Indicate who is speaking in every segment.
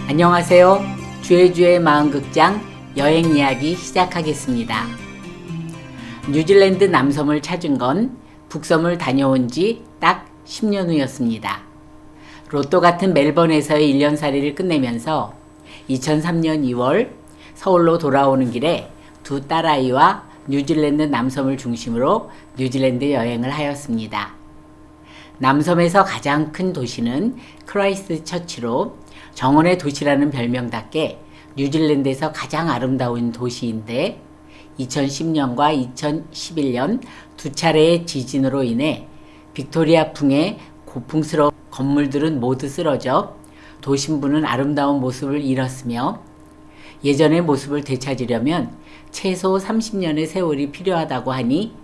Speaker 1: 안녕하세요. 주의 마음극장 여행 이야기 시작하겠습니다. 뉴질랜드 남섬을 찾은 건 북섬을 다녀온 지 딱 10년 후였습니다. 로또 같은 멜번에서의 1년살이를 끝내면서 2003년 2월 서울로 돌아오는 길에 두 딸아이와 뉴질랜드 남섬을 중심으로 뉴질랜드 여행을 하였습니다. 남섬에서 가장 큰 도시는 크라이스트처치로 정원의 도시라는 별명답게 뉴질랜드에서 가장 아름다운 도시인데 2010년과 2011년 두 차례의 지진으로 인해 빅토리아풍의 고풍스러운 건물들은 모두 쓰러져 도심부는 아름다운 모습을 잃었으며 예전의 모습을 되찾으려면 최소 30년의 세월이 필요하다고 하니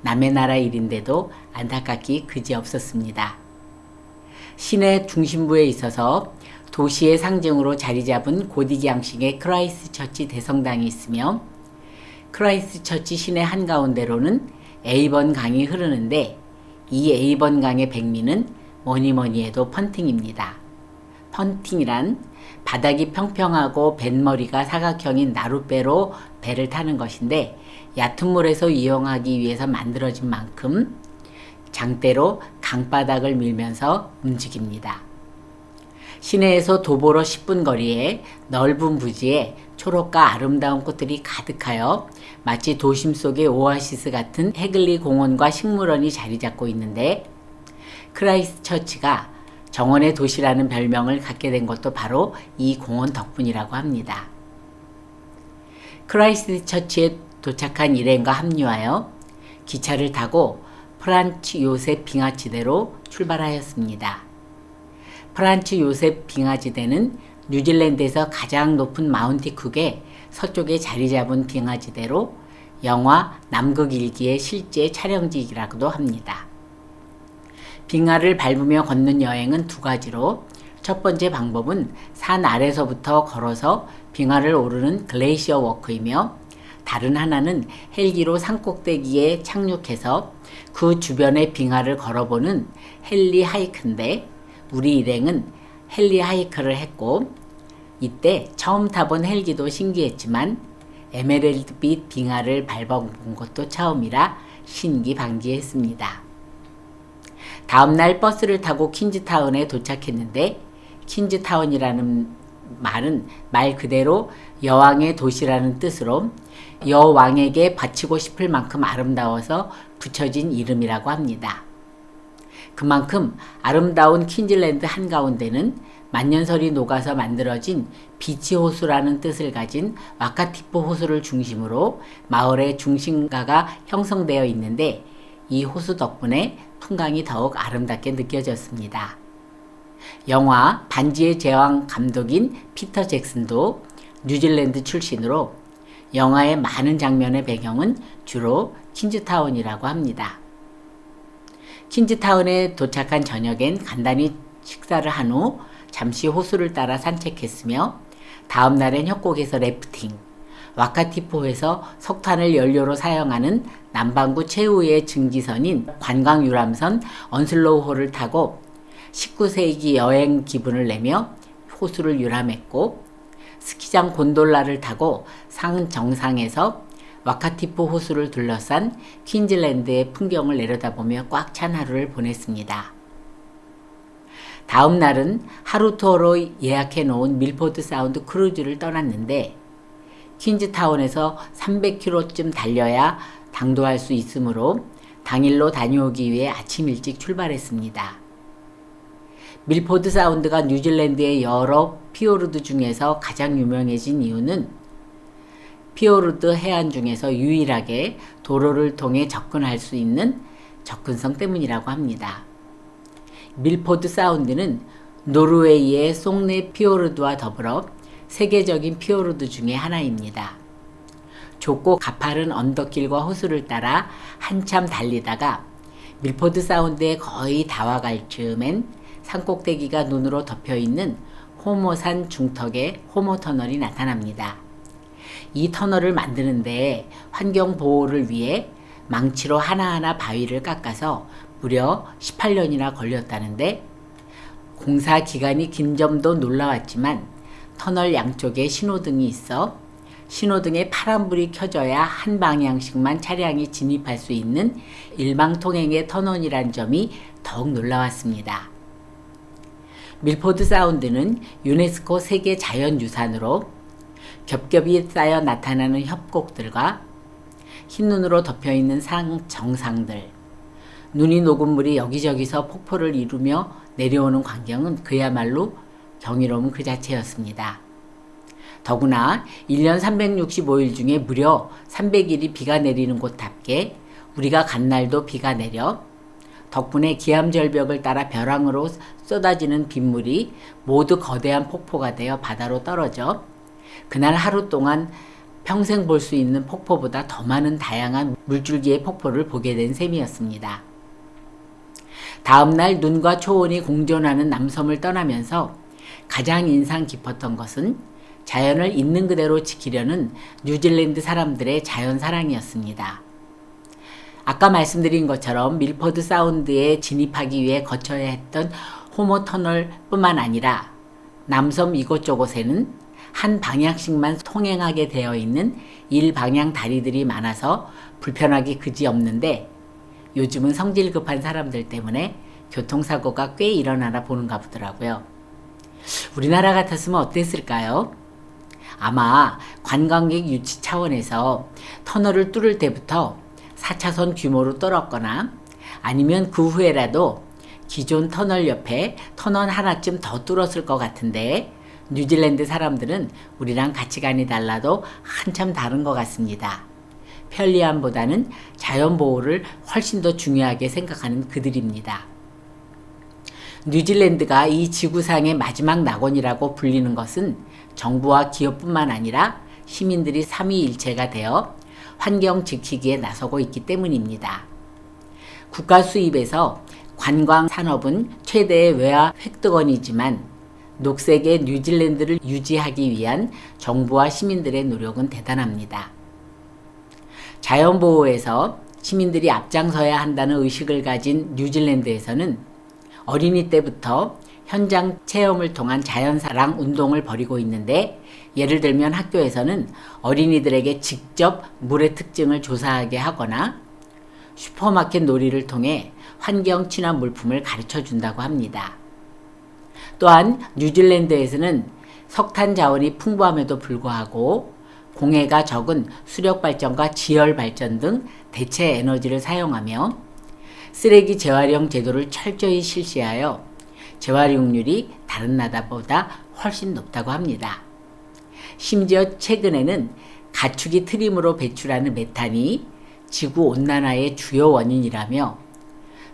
Speaker 1: 남의 나라 일인데도 안타깝기 그지없었습니다. 시내 중심부에 있어서 도시의 상징으로 자리 잡은 고딕 양식의 크라이스트처치 대성당이 있으며 크라이스트처치 시내 한가운데로는 에이번 강이 흐르는데 이 에이번 강의 백미는 뭐니 해도 펀팅입니다. 펀팅이란 바닥이 평평하고 뱃머리가 사각형인 나룻배로 배를 타는 것인데 얕은 물에서 이용하기 위해서 만들어진 만큼 장대로 강바닥을 밀면서 움직입니다. 시내에서 도보로 10분 거리에 넓은 부지에 초록과 아름다운 꽃들이 가득하여 마치 도심 속의 오아시스 같은 해글리 공원과 식물원이 자리 잡고 있는데 크라이스트처치가 정원의 도시라는 별명을 갖게 된 것도 바로 이 공원 덕분이라고 합니다. 크라이스트처치에 도착한 일행과 합류하여 기차를 타고 프란츠 요셉 빙하지대로 출발하였습니다. 프란츠 요셉 빙하지대는 뉴질랜드에서 가장 높은 마운티 쿡의 서쪽에 자리 잡은 빙하지대로 영화 남극일기의 실제 촬영지이라고도 합니다. 빙하를 밟으며 걷는 여행은 두 가지로 첫 번째 방법은 산 아래서부터 걸어서 빙하를 오르는 글레이시어 워크이며 다른 하나는 헬기로 산꼭대기에 착륙해서 그 주변의 빙하를 걸어보는 헬리 하이크인데 우리 일행은 헬리 하이크를 했고 이때 처음 타본 헬기도 신기했지만 에메랄드빛 빙하를 밟아본 것도 처음이라 신기방기했습니다. 다음날 버스를 타고 퀸즈타운에 도착했는데 퀸즈타운이라는 말은 말 그대로 여왕의 도시라는 뜻으로 여왕에게 바치고 싶을 만큼 아름다워서 붙여진 이름이라고 합니다. 그만큼 아름다운 퀸즐랜드 한가운데는 만년설이 녹아서 만들어진 비치 호수라는 뜻을 가진 와카티포 호수를 중심으로 마을의 중심가가 형성되어 있는데 이 호수 덕분에 풍광이 더욱 아름답게 느껴졌습니다. 영화 반지의 제왕 감독인 피터 잭슨도 뉴질랜드 출신으로 영화의 많은 장면의 배경은 주로 퀸즈타운이라고 합니다. 퀸즈타운에 도착한 저녁엔 간단히 식사를 한 후 잠시 호수를 따라 산책했으며 다음 날엔 협곡에서 래프팅, 와카티포에서 석탄을 연료로 사용하는 남반구 최후의 증기선인 관광유람선 언슬로우호를 타고 19세기 여행 기분을 내며 호수를 유람했고 스키장 곤돌라를 타고 산 정상에서 와카티포 호수를 둘러싼 퀸즐랜드의 풍경을 내려다보며 꽉 찬 하루를 보냈습니다. 다음 날은 하루 투어로 예약해 놓은 밀포드 사운드 크루즈를 떠났는데 퀸즈타운에서 300km쯤 달려야 당도할 수 있으므로 당일로 다녀오기 위해 아침 일찍 출발했습니다. 밀포드 사운드가 뉴질랜드의 여러 피오르드 중에서 가장 유명해진 이유는 피오르드 해안 중에서 유일하게 도로를 통해 접근할 수 있는 접근성 때문이라고 합니다. 밀포드 사운드는 노르웨이의 속내 피오르드와 더불어 세계적인 피오르드 중에 하나입니다. 좁고 가파른 언덕길과 호수를 따라 한참 달리다가 밀포드 사운드에 거의 다 와갈 즈음엔 산꼭대기가 눈으로 덮여있는 호모산 중턱에 호모터널이 나타납니다. 이 터널을 만드는데 환경보호를 위해 망치로 하나하나 바위를 깎아서 무려 18년이나 걸렸다는데 공사 기간이 긴 점도 놀라웠지만 터널 양쪽에 신호등이 있어 신호등에 파란불이 켜져야 한 방향씩만 차량이 진입할 수 있는 일방통행의 터널이란 점이 더욱 놀라웠습니다. 밀포드 사운드는 유네스코 세계 자연유산으로 겹겹이 쌓여 나타나는 협곡들과 흰눈으로 덮여있는 정상들, 눈이 녹은 물이 여기저기서 폭포를 이루며 내려오는 광경은 그야말로 경이로움 그 자체였습니다. 더구나 1년 365일 중에 무려 300일이 비가 내리는 곳답게 우리가 간 날도 비가 내려 덕분에 기암절벽을 따라 벼랑으로 쏟아지는 빗물이 모두 거대한 폭포가 되어 바다로 떨어져 그날 하루 동안 평생 볼 수 있는 폭포보다 더 많은 다양한 물줄기의 폭포를 보게 된 셈이었습니다. 다음날 눈과 초원이 공존하는 남섬을 떠나면서 가장 인상 깊었던 것은 자연을 있는 그대로 지키려는 뉴질랜드 사람들의 자연 사랑이었습니다. 아까 말씀드린 것처럼 밀포드 사운드에 진입하기 위해 거쳐야 했던 호모 터널 뿐만 아니라 남섬 이곳저곳에는 한 방향씩만 통행하게 되어 있는 일방향 다리들이 많아서 불편하기 그지없는데 요즘은 성질 급한 사람들 때문에 교통사고가 꽤 일어나나 보는가 보더라고요. 우리나라 같았으면 어땠을까요? 아마 관광객 유치 차원에서 터널을 뚫을 때부터 4차선 규모로 뚫었거나 아니면 그 후에라도 기존 터널 옆에 터널 하나쯤 더 뚫었을 것 같은데 뉴질랜드 사람들은 우리랑 가치관이 달라도 한참 다른 것 같습니다. 편리함보다는 자연보호를 훨씬 더 중요하게 생각하는 그들입니다. 뉴질랜드가 이 지구상의 마지막 낙원이라고 불리는 것은 정부와 기업뿐만 아니라 시민들이 삼위일체가 되어 환경 지키기에 나서고 있기 때문입니다. 국가 수입에서 관광 산업은 최대의 외화 획득원이지만 녹색의 뉴질랜드를 유지하기 위한 정부와 시민들의 노력은 대단합니다. 자연보호에서 시민들이 앞장서야 한다는 의식을 가진 뉴질랜드에서는 어린이 때부터 현장 체험을 통한 자연사랑 운동을 벌이고 있는데 예를 들면 학교에서는 어린이들에게 직접 물의 특징을 조사하게 하거나 슈퍼마켓 놀이를 통해 환경 친화 물품을 가르쳐 준다고 합니다. 또한 뉴질랜드에서는 석탄 자원이 풍부함에도 불구하고 공해가 적은 수력 발전과 지열 발전 등 대체 에너지를 사용하며 쓰레기 재활용 제도를 철저히 실시하여 재활용률이 다른 나라보다 훨씬 높다고 합니다. 심지어 최근에는 가축이 트림으로 배출하는 메탄이 지구 온난화의 주요 원인이라며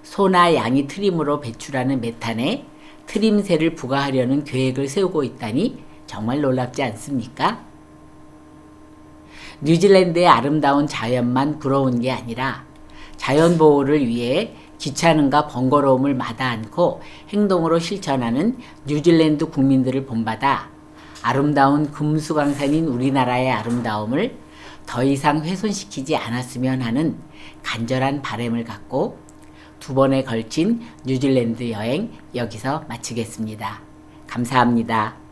Speaker 1: 소나 양이 트림으로 배출하는 메탄에 트림세를 부과하려는 계획을 세우고 있다니 정말 놀랍지 않습니까? 뉴질랜드의 아름다운 자연만 부러운 게 아니라 자연 보호를 위해 귀찮음과 번거로움을 마다 않고 행동으로 실천하는 뉴질랜드 국민들을 본받아 아름다운 금수강산인 우리나라의 아름다움을 더 이상 훼손시키지 않았으면 하는 간절한 바람을 갖고 두 번에 걸친 뉴질랜드 여행 여기서 마치겠습니다. 감사합니다.